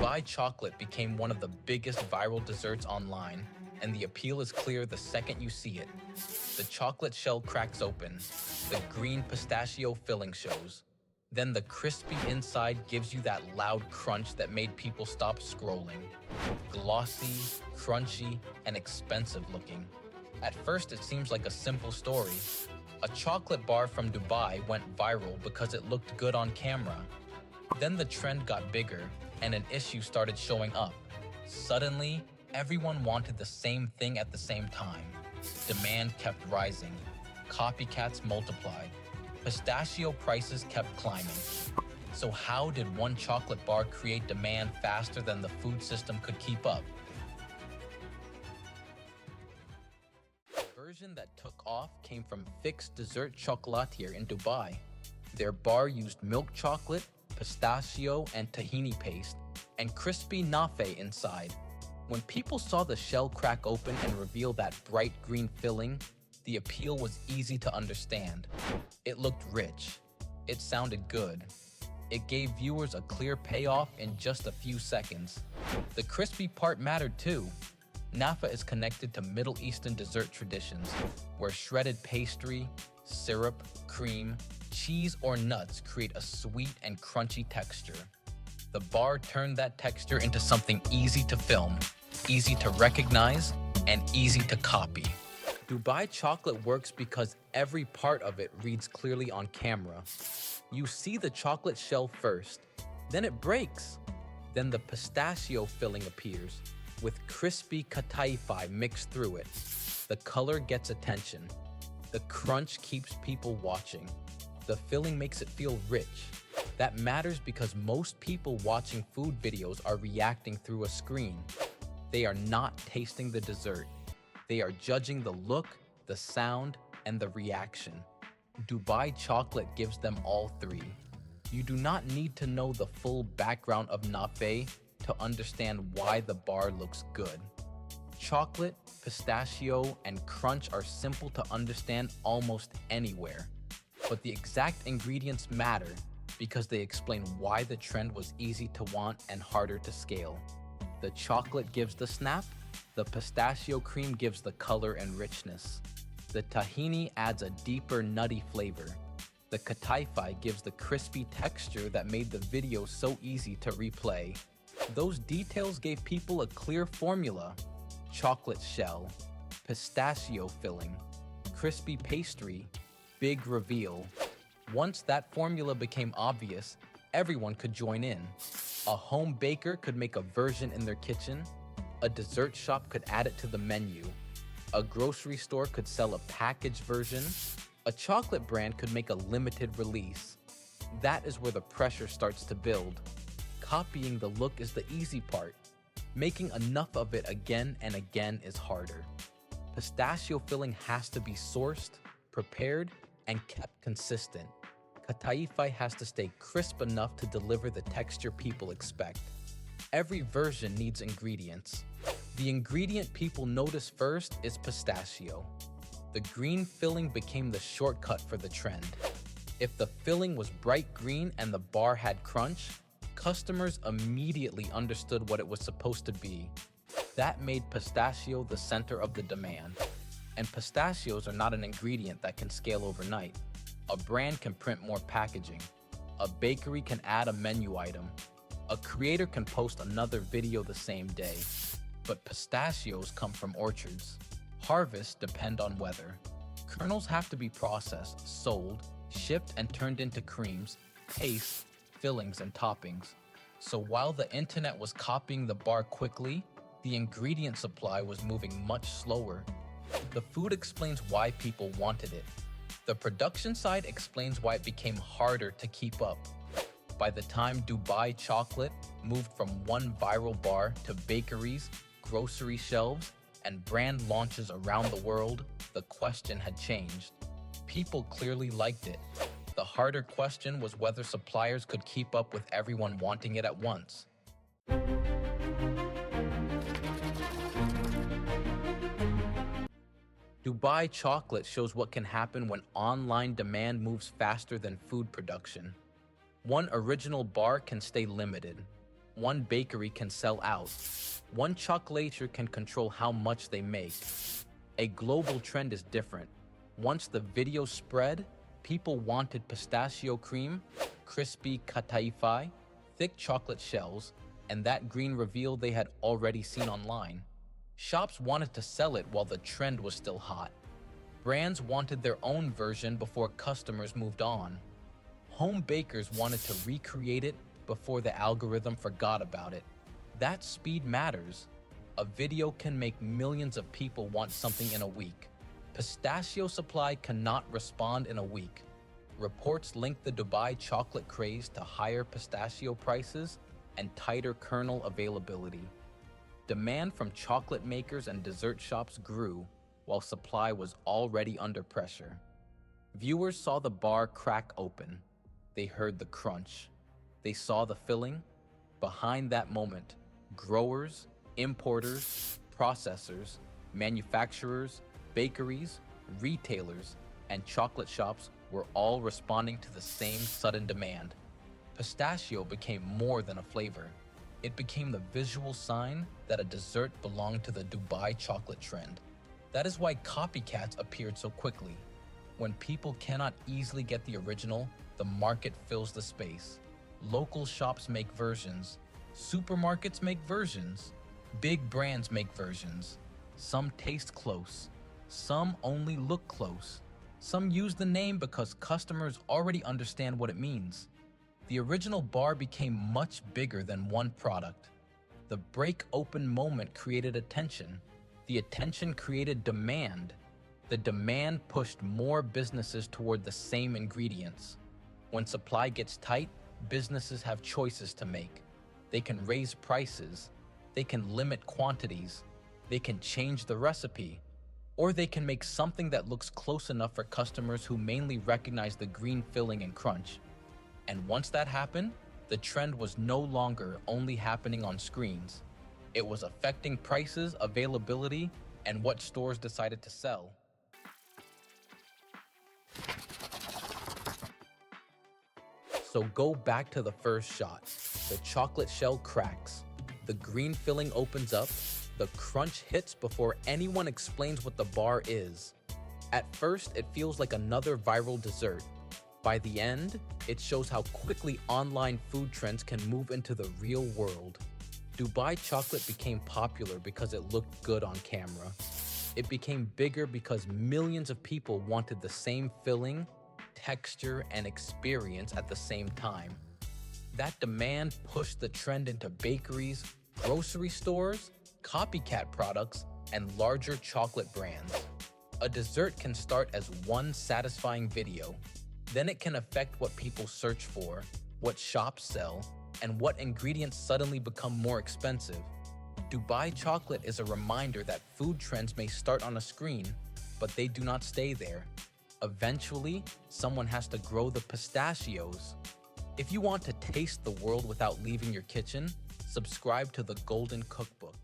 Dubai chocolate became one of the biggest viral desserts online, and the appeal is clear the second you see it. The chocolate shell cracks open, the green pistachio filling shows. Then the crispy inside gives you that loud crunch that made people stop scrolling. Glossy, crunchy, and expensive looking. At first it seems like a simple story. A chocolate bar from Dubai went viral because it looked good on camera. Then the trend got bigger, and an issue started showing up. Suddenly, everyone wanted the same thing at the same time. Demand kept rising. Copycats multiplied. Pistachio prices kept climbing. So how did one chocolate bar create demand faster than the food system could keep up? The version that took off came from Fix Dessert Chocolatier in Dubai. Their bar used milk chocolate, pistachio and tahini paste, and crispy nafe inside. When people saw the shell crack open and reveal that bright green filling, the appeal was easy to understand. It looked rich. It sounded good. It gave viewers a clear payoff in just a few seconds. The crispy part mattered too. Nafa is connected to Middle Eastern dessert traditions, where shredded pastry, syrup, cream, cheese, or nuts create a sweet and crunchy texture. The bar turned that texture into something easy to film, easy to recognize, and easy to copy. Dubai chocolate works because every part of it reads clearly on camera. You see the chocolate shell first, then it breaks. Then the pistachio filling appears, with crispy kataifi mixed through it. The color gets attention. The crunch keeps people watching. The filling makes it feel rich. That matters because most people watching food videos are reacting through a screen. They are not tasting the dessert. They are judging the look, the sound, and the reaction. Dubai chocolate gives them all three. You do not need to know the full background of nafe to understand why the bar looks good. Chocolate, pistachio, and crunch are simple to understand almost anywhere. But the exact ingredients matter because they explain why the trend was easy to want and harder to scale. The chocolate gives the snap, the pistachio cream gives the color and richness. The tahini adds a deeper nutty flavor. The kataifi gives the crispy texture that made the video so easy to replay. Those details gave people a clear formula. Chocolate shell, pistachio filling, crispy pastry, big reveal. Once that formula became obvious, everyone could join in. A home baker could make a version in their kitchen. A dessert shop could add it to the menu. A grocery store could sell a packaged version. A chocolate brand could make a limited release. That is where the pressure starts to build. Copying the look is the easy part. Making enough of it again and again is harder. Pistachio filling has to be sourced, prepared, and kept consistent. Kataifi has to stay crisp enough to deliver the texture people expect. Every version needs ingredients. The ingredient people notice first is pistachio. The green filling became the shortcut for the trend. If the filling was bright green and the bar had crunch, customers immediately understood what it was supposed to be. That made pistachio the center of the demand. And pistachios are not an ingredient that can scale overnight. A brand can print more packaging. A bakery can add a menu item. A creator can post another video the same day. But pistachios come from orchards. Harvests depend on weather. Kernels have to be processed, sold, shipped, and turned into creams, paste, fillings, and toppings. So while the internet was copying the bar quickly, the ingredient supply was moving much slower. The food explains why people wanted it. The production side explains why it became harder to keep up. By the time Dubai chocolate moved from one viral bar to bakeries, grocery shelves, and brand launches around the world, the question had changed. People clearly liked it. The harder question was whether suppliers could keep up with everyone wanting it at once. Dubai chocolate shows what can happen when online demand moves faster than food production. One original bar can stay limited. one bakery can sell out. One chocolater can control how much they make. A global trend is different. Once the video spread, people wanted pistachio cream, crispy kataifi, thick chocolate shells, and that green reveal they had already seen online. Shops wanted to sell it while the trend was still hot. Brands wanted their own version before customers moved on. Home bakers wanted to recreate it before the algorithm forgot about it. That speed matters. A video can make millions of people want something in a week. Pistachio supply cannot respond in a week. Reports link the Dubai chocolate craze to higher pistachio prices and tighter kernel availability. Demand from chocolate makers and dessert shops grew, while supply was already under pressure. Viewers saw the bar crack open. They heard the crunch. They saw the filling. Behind that moment, growers, importers, processors, manufacturers, bakeries, retailers, and chocolate shops were all responding to the same sudden demand. Pistachio became more than a flavor. It became the visual sign that a dessert belonged to the Dubai chocolate trend. That is why copycats appeared so quickly. When people cannot easily get the original, the market fills the space. Local shops make versions. Supermarkets make versions. Big brands make versions. Some taste close. Some only look close. Some use the name because customers already understand what it means. The original bar became much bigger than one product. The break open moment created attention. The attention created demand. The demand pushed more businesses toward the same ingredients. When supply gets tight, businesses have choices to make. They can raise prices. They can limit quantities. They can change the recipe. Or they can make something that looks close enough for customers who mainly recognize the green filling and crunch. And once that happened, the trend was no longer only happening on screens. It was affecting prices, availability, and what stores decided to sell. So go back to the first shot. The chocolate shell cracks. The green filling opens up. The crunch hits before anyone explains what the bar is. At first, it feels like another viral dessert. By the end, it shows how quickly online food trends can move into the real world. Dubai chocolate became popular because it looked good on camera. It became bigger because millions of people wanted the same filling, texture, and experience at the same time. That demand pushed the trend into bakeries, grocery stores, copycat products, and larger chocolate brands. A dessert can start as one satisfying video. Then it can affect what people search for, what shops sell, and what ingredients suddenly become more expensive. Dubai chocolate is a reminder that food trends may start on a screen, but they do not stay there. Eventually, someone has to grow the pistachios. If you want to taste the world without leaving your kitchen, subscribe to the Golden Cookbook.